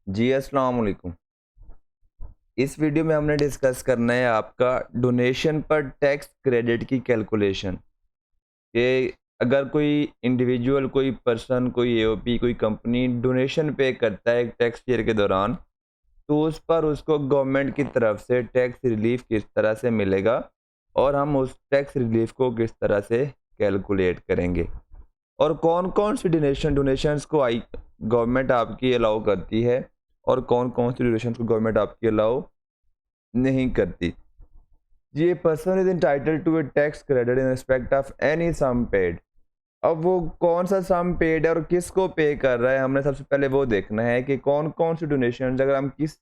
जी अस्सलाम वालेकुम। इस वीडियो में हमने डिस्कस करना है आपका डोनेशन पर टैक्स क्रेडिट की कैलकुलेशन कि अगर कोई इंडिविजुअल, कोई पर्सन, कोई एओपी, कोई कंपनी डोनेशन पे करता है एक टैक्स ईयर के दौरान, तो उस पर उसको गवर्नमेंट की तरफ से टैक्स रिलीफ किस तरह से मिलेगा और हम उस टैक्स रिलीफ को किस तरह से कैलकुलेट करेंगे और कौन-कौन सी डोनेशंस को आई गवर्नमेंट आपकी अलाउ करती है और कौन-कौन सी डोनेशंस को गवर्नमेंट आपकी अलाउ नहीं करती। ये person is entitled to a tax credit in respect of any sum paid. अब वो कौन सा सम पेड है और किसको पे कर रहा है, हमने सबसे पहले वो देखना है कि कौन-कौन सी डोनेशंस, अगर हम किस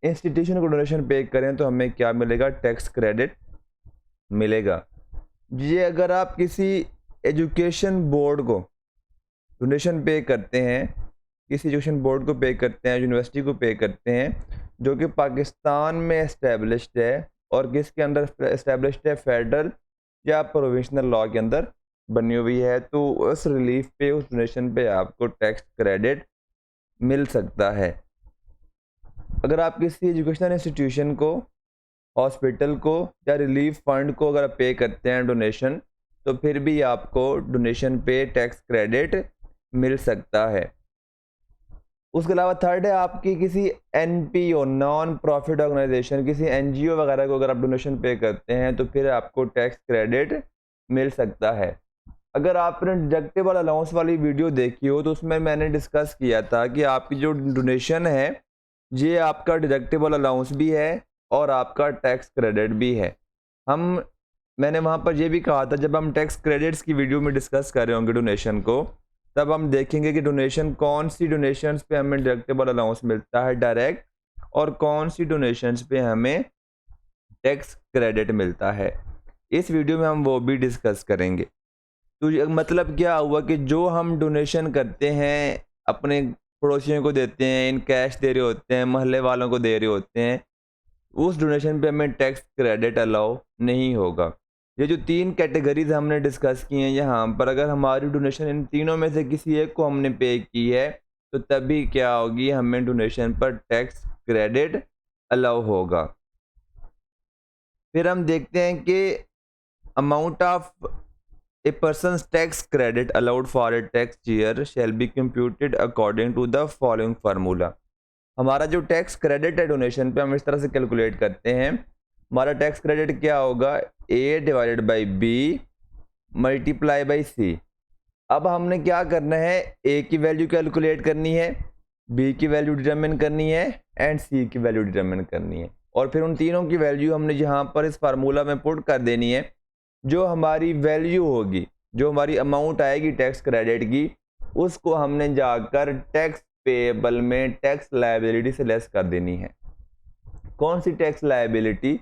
इंस्टीट्यूशन को डोनेशन पे करें तो हमें क्या मिलेगा, टैक्स क्रेडिट मिलेगा। ये अगर आप किसी एजुकेशन बोर्ड को डोनेशन पे करते हैं, किसी एजुकेशन बोर्ड को पे करते हैं, यूनिवर्सिटी को पे करते हैं जो कि पाकिस्तान में एस्टेब्लिश्ड है और किसके अंदर एस्टेब्लिश्ड है, फेडरल या प्रोविंशनल लॉ के अंदर बनी हुई है, तो उस रिलीफ पे, उस डोनेशन पे आपको टैक्स क्रेडिट मिल सकता है। अगर आप किसी एजुकेशनल इंस्टीट्यूशन को, हॉस्पिटल को या रिलीफ फंड को अगर पे करते हैं डोनेशन, तो फिर भी आपको डोनेशन पे टैक्स क्रेडिट मिल सकता है। उसके अलावा थर्ड है आपकी किसी एनपीओ, नॉन प्रॉफिट ऑर्गेनाइजेशन, किसी एनजीओ वगैरह को अगर आप डोनेशन पे करते हैं तो फिर आपको टैक्स क्रेडिट मिल सकता है। अगर आपने डिडक्टेबल अलाउंस वाली वीडियो देखी हो तो उसमें मैंने डिस्कस किया था कि आपकी जो डोनेशन है ये आपका डिडक्टेबल अलाउंस भी है और आपका टैक्स क्रेडिट भी है। हम मैंने वहाँ पर ये भी कहा था, जब हम टैक्स क्रेडिट्स की वीडियो में डिस्कस कर रहे होंगे डोनेशन को, तब हम देखेंगे कि डोनेशन, कौन सी डोनेशंस पे हमें डिडक्टेबल अलाउंस मिलता है डायरेक्ट और कौन सी डोनेशंस पे हमें टैक्स क्रेडिट मिलता है। इस वीडियो में हम वो भी डिस्कस करेंगे। तो ये मतलब क्या हुआ कि जो हम डोनेशन करते हैं, अपने पड़ोसियों को देते हैं, इन कैश दे रहे होते हैं, मोहल्ले वालों को दे रहे होते हैं, उस डोनेशन पे हमें टैक्स क्रेडिट अलाउ नहीं होगा। ये जो 3 कैटेगरीज़ हमने डिस्कस की हैं यहाँ पर, अगर हमारी डोनेशन इन तीनों में से किसी एक को हमने पे की है, तो तभी क्या होगी, हमें डोनेशन पर टैक्स क्रेडिट अलाउ होगा। फिर हम देखते हैं कि amount of a person's tax credit allowed for a tax year shall be computed according to the following formula. हमारा जो टैक्स क्रेडिट है डोनेशन पे, हम इस तरह से कैलकुलेट करते हैं। हमारा टैक्स क्रेडिट क्या होगा, A divided by B multiply by C. अब हमने क्या करना है, ए की वैल्यू कैलकुलेट करनी है, बी की वैल्यू डिटरमिन करनी है एंड सी की वैल्यू डिटरमिन करनी है, और फिर उन तीनों की वैल्यू हमने यहाँ पर इस फार्मूला में पुट कर देनी है। जो हमारी वैल्यू होगी, जो हमारी अमाउंट आएगी टैक्स क्रेडिट की, उसको हमने जाकर टैक्स पेएबल में टैक्स लायबिलिटी से लेस कर देनी है। कौन सी टैक्स लायबिलिटी,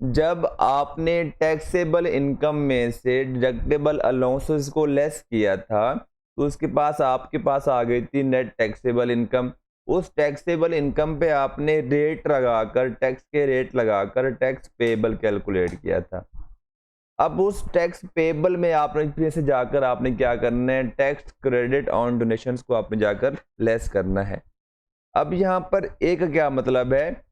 जब आपने टैक्सेबल इनकम में से डिडक्टेबल अलाउंसेस को लेस किया था, तो उसके पास, आपके पास आ गई थी नेट टैक्सेबल इनकम। उस टैक्सेबल इनकम पे आपने रेट लगाकर, टैक्स के रेट लगाकर टैक्स पेएबल कैलकुलेट किया था। अब उस टैक्स पेएबल में आपने फिर से जाकर आपने क्या करना है, टैक्स क्रेडिट ऑन डोनेशंस को आपने जाकर लेस करना है। अब यहाँ पर एक का क्या मतलब है,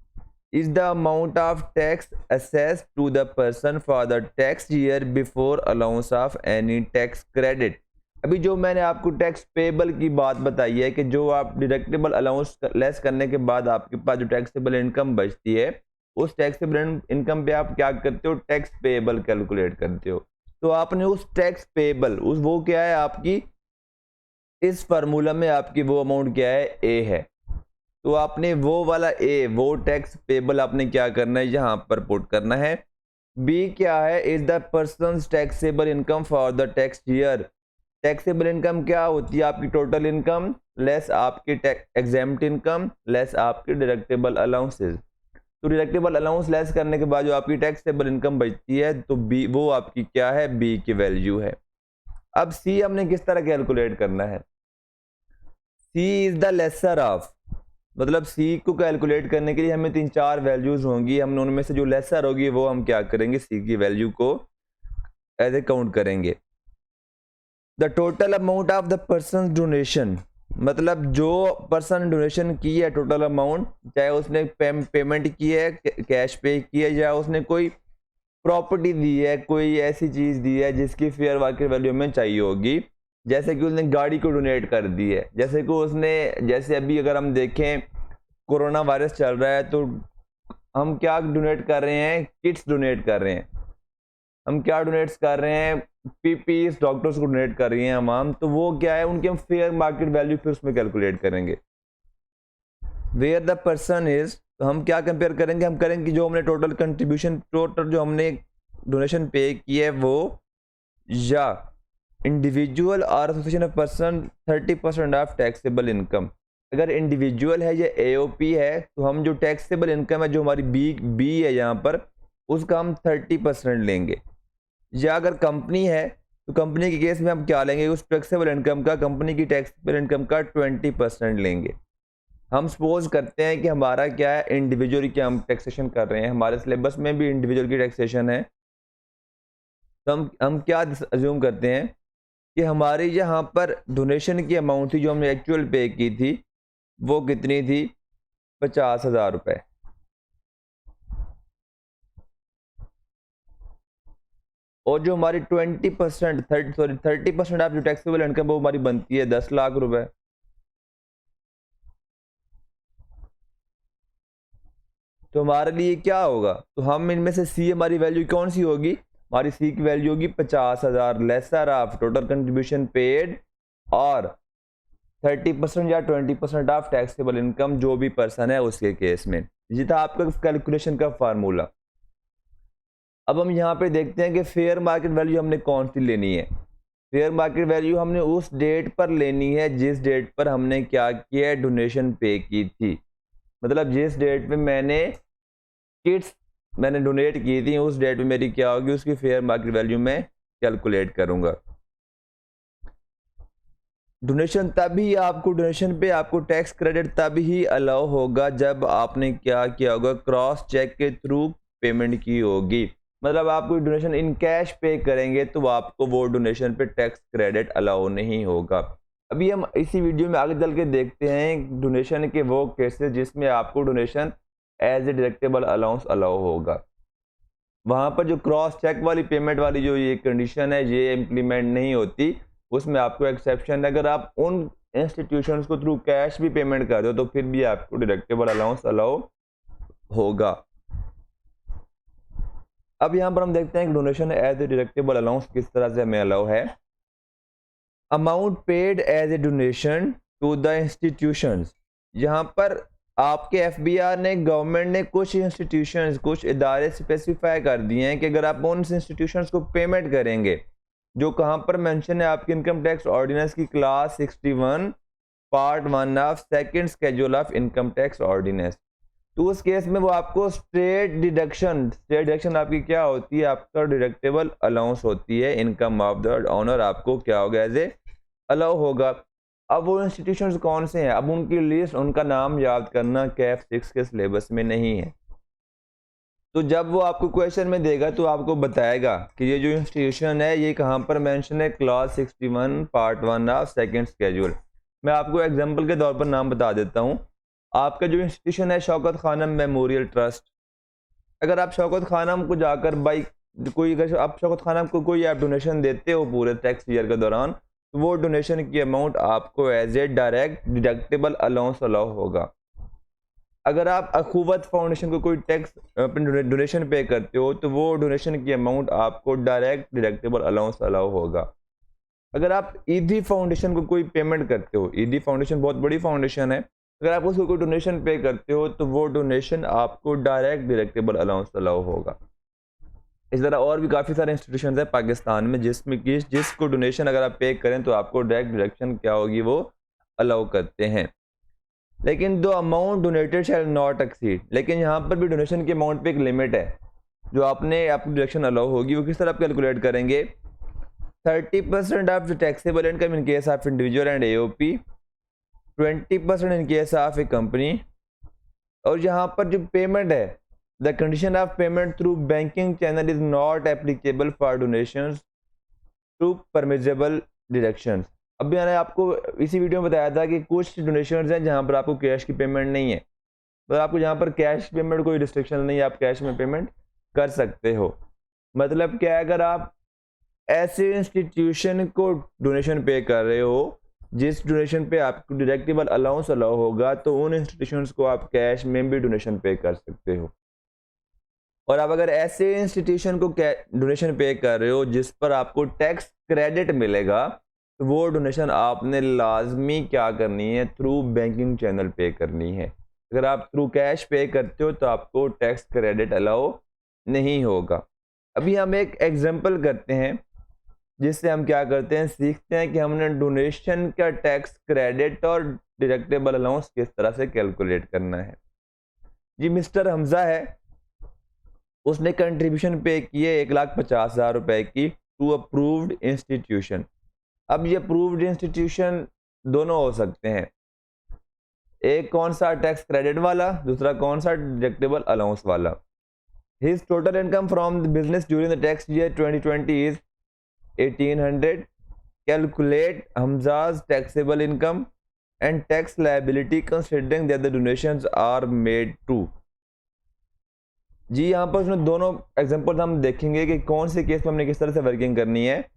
is the amount of tax assessed to the person for the tax year before allowance of any tax credit. अभी जो मैंने आपको टैक्स पेएबल की बात बताई है कि जो आप डिडक्टेबल अलाउंस लेस करने के बाद आपके पास जो टैक्सेबल इनकम बचती है, उस टैक्सेबल इनकम पे आप क्या करते हो, टैक्स पेएबल कैलकुलेट करते हो। तो आपने उस टैक्स पेएबल, उस वो क्या है आपकी, इस फार्मूला में आपकी वो अमाउंट क्या है, ए है, तो आपने वो वाला ए, वो टैक्स पेबल आपने क्या करना है, यहाँ पर पुट करना है। बी क्या है, is the person taxable income for the tax year. Taxable income क्या होती है, आपकी टोटल इनकम लेस आपकी एग्जेम्प्ट इनकम लेस आपके डिडक्टेबल अलाउंसेस। तो डिडक्टेबल अलाउंस लेस करने के बाद जो आपकी टैक्सेबल इनकम बचती है, तो बी, वो आपकी क्या है, बी की वैल्यू है। अब सी हमने किस तरह कैलकुलेट करना है, सी इज द लेसर ऑफ, मतलब सी को कैलकुलेट करने के लिए हमें 3-4 वैल्यूज होंगी, हम उनमें से जो लेसर होगी वो हम क्या करेंगे, सी की वैल्यू को एज ए काउंट करेंगे। The total amount of the person donation, मतलब जो पर्सन डोनेशन की है टोटल अमाउंट, चाहे उसने पेमेंट की है, कैश पे की है, या उसने कोई प्रॉपर्टी दी है, कोई ऐसी चीज़ दी है जिसकी फेयर मार्केट वैल्यू में चाहिए होगी, जैसे कि उसने गाड़ी को डोनेट कर दी है, जैसे कि उसने, जैसे अभी अगर हम देखें कोरोना वायरस चल रहा है तो हम क्या डोनेट कर रहे हैं, किट्स डोनेट कर रहे हैं, हम क्या डोनेट्स कर रहे हैं, पीपीस डॉक्टर्स को डोनेट कर रही हैं हम, तो वो क्या है, उनकी हम फेयर मार्केट वैल्यू फिर उसमें कैलकुलेट करेंगे। वेयर द पर्सन इज, तो हम क्या कंपेयर करेंगे, हम करेंगे कि जो हमने टोटल कंट्रीब्यूशन, टोटल जो हमने डोनेशन पे की है वो, या इंडिविजुअल और association of person 30% of taxable income. अगर इंडिविजुअल है या एओपी है तो हम जो टैक्सेबल इनकम है जो हमारी बी है यहाँ पर, उसका हम 30% लेंगे। या अगर कंपनी है तो कंपनी के केस में हम क्या लेंगे, उस टैक्सेबल इनकम का, कंपनी की टैक्सेबल इनकम का 20% लेंगे। हम सपोज करते हैं कि हमारा क्या है, इंडिविजुअल की हम टैक्सेशन कर रहे हैं, हमारे सिलेबस में भी इंडिविजुअल की टैक्सेशन है, तो हम क्या अज्यूम करते हैं कि हमारी यहाँ पर डोनेशन की अमाउंट थी जो हमने एक्चुअल पे की थी, वो कितनी थी, 50,000 रुपये। और जो हमारी 30% ऑफ जो टैक्सेबल इनकम वो हमारी बनती है 10 लाख रुपए। तो हमारे लिए क्या होगा, तो हम इनमें से सी, हमारी वैल्यू कौन सी होगी, हमारी सी की वैल्यू होगी 50,000 lesser of total contribution paid और 30% या 20% ऑफ टैक्सेबल इनकम जो भी पर्सन है उसके केस में। ये था आपका कैलकुलेशन का फार्मूला। अब हम यहाँ पे देखते हैं कि फेयर मार्केट वैल्यू हमने कौन सी लेनी है। फेयर मार्केट वैल्यू हमने उस डेट पर लेनी है जिस डेट पर हमने क्या किया है, डोनेशन पे की थी। मतलब जिस डेट पे मैंने डोनेट की थी उस डेट पे मेरी क्या होगी, उसकी फेयर मार्केट वैल्यू मैं कैलकुलेट करूंगा। डोनेशन पे आपको टैक्स क्रेडिट तभी ही अलाउ होगा जब आपने क्या किया होगा, क्रॉस चेक के थ्रू पेमेंट की होगी। मतलब आप कोई डोनेशन इन कैश पे करेंगे तो आपको वो डोनेशन पे टैक्स क्रेडिट अलाउ नहीं होगा। अभी हम इसी वीडियो में आगे चल के देखते हैं डोनेशन के वो केसेस जिसमें आपको donation as a deductible allowance allow होगा। वहाँ पर जो क्रॉस चेक वाली पेमेंट वाली जो ये कंडीशन है ये इम्प्लीमेंट नहीं होती, उसमें आपको एक्सेप्शन है। अगर आप उन इंस्टीट्यूशंस को थ्रू कैश भी पेमेंट कर दो तो फिर भी आपको डिडक्टेबल अलाउंस अलाउ होगा। अब यहाँ पर हम देखते हैं कि donation as a deductible allowance किस तरह से हमें अलाउ है। Amount paid as a donation to the institutions, यहाँ पर आपके एफबीआर ने, गवर्नमेंट ने कुछ इंस्टीट्यूशंस, कुछ इदारे स्पेसिफाई कर दिए हैं कि अगर आप उन इंस्टीट्यूशंस को पेमेंट करेंगे जो कहाँ पर मेंशन है आपकी इनकम टैक्स ऑर्डिनेंस की clause 61 part 1 of second schedule of income tax ordinance, तो उस केस में वो आपको स्टेट डिडक्शन आपकी क्या होती है, आपका डिडक्टेबल अलाउंस होती है, इनकम ऑफ द ऑनर आपको क्या होगा, एज ए अलाउ होगा। अब वो इंस्टीट्यूशंस कौन से हैं, अब उनकी लिस्ट, उनका नाम याद करना कैफ 6 के सिलेबस में नहीं है। तो जब वो आपको क्वेश्चन में देगा तो आपको बताएगा कि ये जो इंस्टीट्यूशन है ये कहाँ पर मेंशन है, class 61 part 1 of second schedule. मैं आपको एग्जांपल के तौर पर नाम बता देता हूँ। आपका जो इंस्टीट्यूशन है शौकत खानम मेमोरियल ट्रस्ट, अगर आप शौकत खानम को जाकर अगर आप शौकत खानम को कोई आप डोनेशन देते हो पूरे टैक्स ईयर के दौरान, तो वो डोनेशन की अमाउंट आपको as a direct deductible allowance allow होगा। अगर आप अखुवत फाउंडेशन को कोई टैक्स डोनेशन पे करते हो तो वो डोनेशन की अमाउंट आपको डायरेक्ट डिडक्टेबल अलाउंस अलाउ होगा। अगर आप ईदी फाउंडेशन को कोई पेमेंट करते हो, ईदी फाउंडेशन बहुत बड़ी फाउंडेशन है, अगर आप उसको कोई डोनेशन पे करते हो तो वो डोनेशन आपको डायरेक्ट डिडक्टेबल अलाउंस अलाउ होगा। इस तरह और भी काफ़ी सारे इंस्टीट्यूशन है पाकिस्तान में जिसमें कि जिसको डोनेशन अगर आप पे करें तो आपको डायरेक्ट डिडक्शन क्या होगी, वो अलाउ करते हैं। लेकिन दो amount donated shall not exceed, लेकिन यहाँ पर भी डोनेशन के अमाउंट पे एक लिमिट है जो आपको डिडक्शन अलाउ होगी। वो किस तरह आप कैलकुलेट करेंगे, 30% of the taxable income in case of individual and AOP, 20% in case of a company. और यहाँ पर जो पेमेंट है, the condition of payment through banking channel is not applicable for donations to permissible deductions. अभी मैंने आपको इसी video में बताया था कि कुछ डोनेशंस हैं जहाँ पर आपको कैश की पेमेंट नहीं है, तो आपको जहाँ पर कैश पेमेंट कोई रिस्ट्रिक्शन नहीं है, आप कैश में पेमेंट कर सकते हो। मतलब क्या है, अगर आप ऐसे इंस्टीट्यूशन को डोनेशन पे कर रहे हो जिस डोनेशन पे आपको डिडक्टिबल अलाउंस अलाउ होगा, तो उन इंस्टीट्यूशंस को आप कैश में भी डोनेशन पे कर सकते हो। और आप अगर ऐसे इंस्टीट्यूशन को डोनेशन पे कर रहे हो जिस पर आपको टैक्स क्रेडिट मिलेगा, तो वो डोनेशन आपने लाजमी क्या करनी है, थ्रू बैंकिंग चैनल पे करनी है। अगर आप थ्रू कैश पे करते हो तो आपको टैक्स क्रेडिट अलाउ नहीं होगा। अभी हम एक एग्जांपल करते हैं जिससे हम क्या करते हैं, सीखते हैं कि हमने डोनेशन का टैक्स क्रेडिट और डिडक्टेबल अलाउंस किस तरह से कैलकुलेट करना है। जी, मिस्टर हमजा है, उसने कंट्रीब्यूशन पे किए 1,50,000 रुपए की टू अप्रूव्ड इंस्टीट्यूशन। अब ये अप्रूव्ड इंस्टीट्यूशन दोनों हो सकते हैं, एक कौन सा टैक्स क्रेडिट वाला, दूसरा कौन सा डिडक्टेबल अलाउंस वाला। His total income from the business during the tax year 2020 is 1800. Calculate Hamza's taxable income and tax liability considering that the donations are made to. जी, यहाँ पर उसने दोनों एग्जांपल हम देखेंगे कि कौन से केस में हमने किस तरह से वर्किंग करनी है।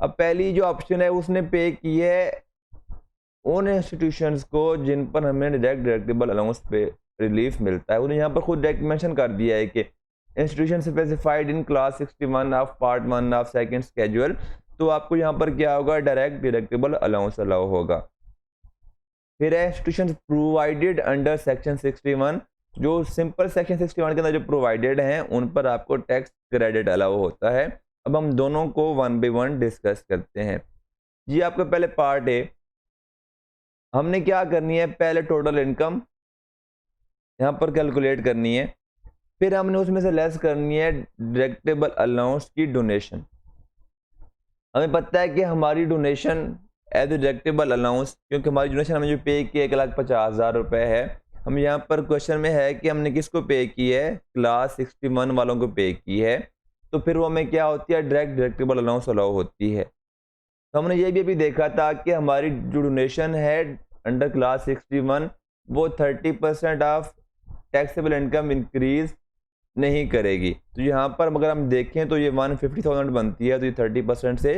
अब पहली जो ऑप्शन है उसने पे की है उन इंस्टीट्यूशंस को जिन पर हमें डायरेक्ट डिडक्टिबल अलाउंस पे रिलीफ मिलता है। उन्हें यहाँ पर खुद डायरेक्ट मेंशन कर दिया है कि institution specified in class 61 of part 1 of second schedule, तो आपको यहाँ पर क्या होगा, डायरेक्ट डिडक्टिबल अलाउंस अलाउ होगा। फिर है इंस्टीट्यूशन प्रोवाइडेड अंडर सेक्शन 61, जो सिंपल सेक्शन 61 के अंदर जो प्रोवाइडेड हैं उन पर आपको टैक्स क्रेडिट अलाउ होता है। अब हम दोनों को 1 बाय 1 डिस्कस करते हैं। जी, आपका पहले पार्ट है, हमने क्या करनी है, पहले टोटल इनकम यहाँ पर कैलकुलेट करनी है, फिर हमने उसमें से लेस करनी है डिडक्टिबल अलाउंस की डोनेशन। हमें पता है कि हमारी डोनेशन एज डिडक्टिबल अलाउंस, क्योंकि हमारी डोनेशन हमें जो पे की 1,50,000 रुपए है, हम यहाँ पर क्वेश्चन में है कि हमने किसको पे की है, क्लास 61 वालों को पे की है, तो फिर वो हमें क्या होती है, डायरेक्ट डिडक्टिबल अलाउंस अलाउ होती है। तो हमने ये भी अभी देखा था कि हमारी जो डोनेशन है अंडर क्लास 61 वो 30% ऑफ टैक्सेबल इनकम इंक्रीज नहीं करेगी। तो यहाँ पर अगर हम देखें तो ये 150,000 बनती है, तो ये 30% से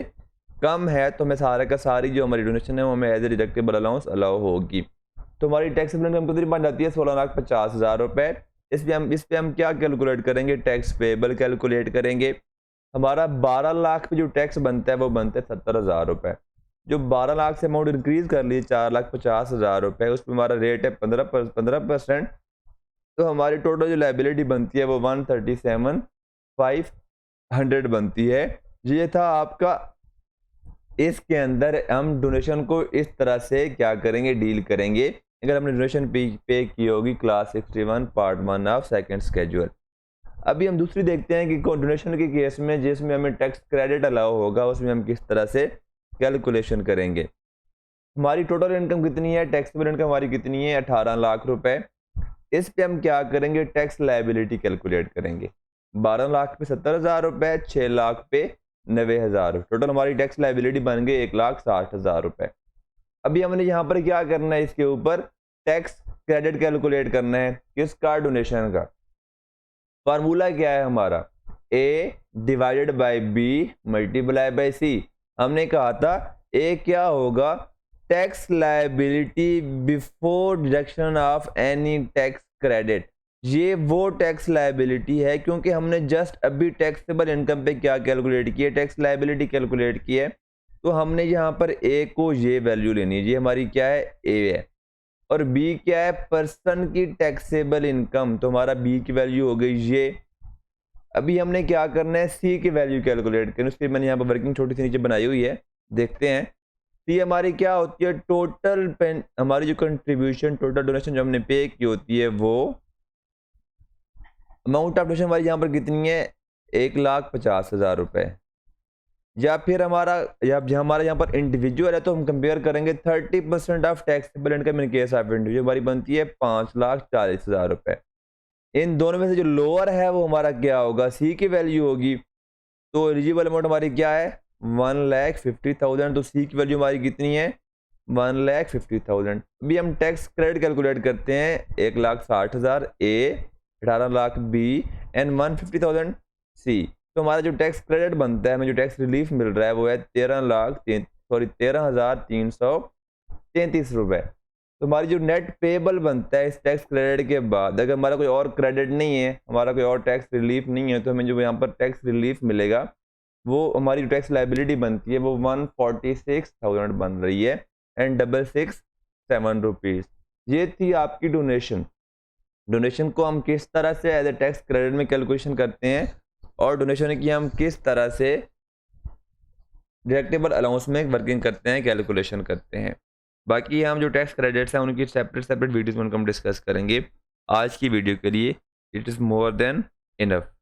कम है, तो हमें सारे का सारी जो हमारी डोनेशन है वो हमें as a deductible allowance allow होगी। तो हमारी टैक्सेबल इनकम कितनी बन जाती है, 16,50,000 रुपए। इस पे हम क्या कैलकुलेट करेंगे, टैक्स पेबल कैलकुलेट करेंगे। हमारा 12 लाख पे जो टैक्स बनता है वो बनता है 70,000 रुपए। जो 12 लाख से अमाउंट इंक्रीज कर ली 4,50,000 रुपए, उस पर हमारा रेट है 15%। तो हमारी टोटल जो लाइबिलिटी बनती है वो 137,500 बनती है। ये था आपका, इसके अंदर हम डोनेशन को इस तरह से क्या करेंगे, डील करेंगे। अगर हमने डोनेशन पे की होगी class 61 part 1 of second schedule. अभी हम दूसरी देखते हैं कि डोनेशन के केस में जिसमें हमें टैक्स क्रेडिट अलाउ होगा, उसमें हम किस तरह से कैलकुलेशन करेंगे। हमारी टोटल इनकम कितनी है, टैक्सेबल इनकम हमारी कितनी है, 18 लाख रुपए। इस पे हम क्या करेंगे, टैक्स लायबिलिटी कैलकुलेट करेंगे। 12 लाख पे 70,000 रुपए, 6 लाख पे 90,000, टोटल हमारी टैक्स लायबिलिटी बन गई 1,60,000 रुपए। अभी हमने यहाँ पर क्या करना है, इसके ऊपर टैक्स क्रेडिट कैलकुलेट करना है। किसका, डोनेशन का। फार्मूला क्या है हमारा, A divided by B multiply by C। हमने कहा था A क्या होगा, tax liability before deduction of any tax credit. ये वो टैक्स लायबिलिटी है, क्योंकि हमने जस्ट अभी टैक्सेबल इनकम पे क्या कैलकुलेट किया, टैक्स लायबिलिटी कैलकुलेट की है। तो हमने यहाँ पर A को ये वैल्यू लेनी है, ये हमारी क्या है, A है। और B क्या है, पर्सन की टैक्सेबल इनकम, तो हमारा B की वैल्यू हो गई ये। अभी हमने क्या करना है, C की वैल्यू कैलकुलेट करनी। उसके लिए मैंने यहाँ पर वर्किंग छोटी सी नीचे बनाई हुई है, देखते हैं। सी हमारी क्या होती है, टोटल हमारी जो कंट्रीब्यूशन, टोटल डोनेशन जो हमने पे की होती है, वो अमाउंट ऑफ डोनेशन हमारी यहाँ पर कितनी है, 1,50,000 रुपए। या फिर हमारा यहाँ पर इंडिविजुअल है, तो हम कंपेयर करेंगे 30% of taxable income in case of individual हमारी बनती है 5,40,000 रुपए। इन दोनों में से जो लोअर है वो हमारा क्या होगा, सी की वैल्यू होगी। तो एलिजिबल अमाउंट हमारी क्या है, 1,50,000, तो सी की वैल्यू हमारी कितनी है 1,50,000। अभी हम टैक्स क्रेडिट कैलकुलेट करते हैं 1,60,000 ए, 18 लाख बी एंड 150,000 सी। तो हमारा जो टैक्स क्रेडिट बनता है, हमें जो टैक्स रिलीफ मिल रहा है वो है 13,3333 रुपए। तो हमारी जो नेट पेबल बनता है इस टैक्स क्रेडिट के बाद, अगर हमारा कोई और क्रेडिट नहीं है, हमारा कोई और टैक्स रिलीफ नहीं है, तो हमें जो यहाँ पर टैक्स रिलीफ मिलेगा वो हमारी जो टैक्स लाइबिलिटी बनती है वो 146,000 बन रही है एंड 667 रुपीज़। ये थी आपकी डोनेशन। डोनेशन को हम किस तरह से एज ए टैक्स क्रेडिट में कैलकुलेशन करते हैं और डोनेशन की हम किस तरह से डिडक्टेबल अलाउंस में वर्किंग करते हैं, कैलकुलेशन करते हैं। बाकी हम जो टैक्स क्रेडिट्स हैं उनकी सेपरेट वीडियोस में उनको हम डिस्कस करेंगे। आज की वीडियो के लिए it is more than enough.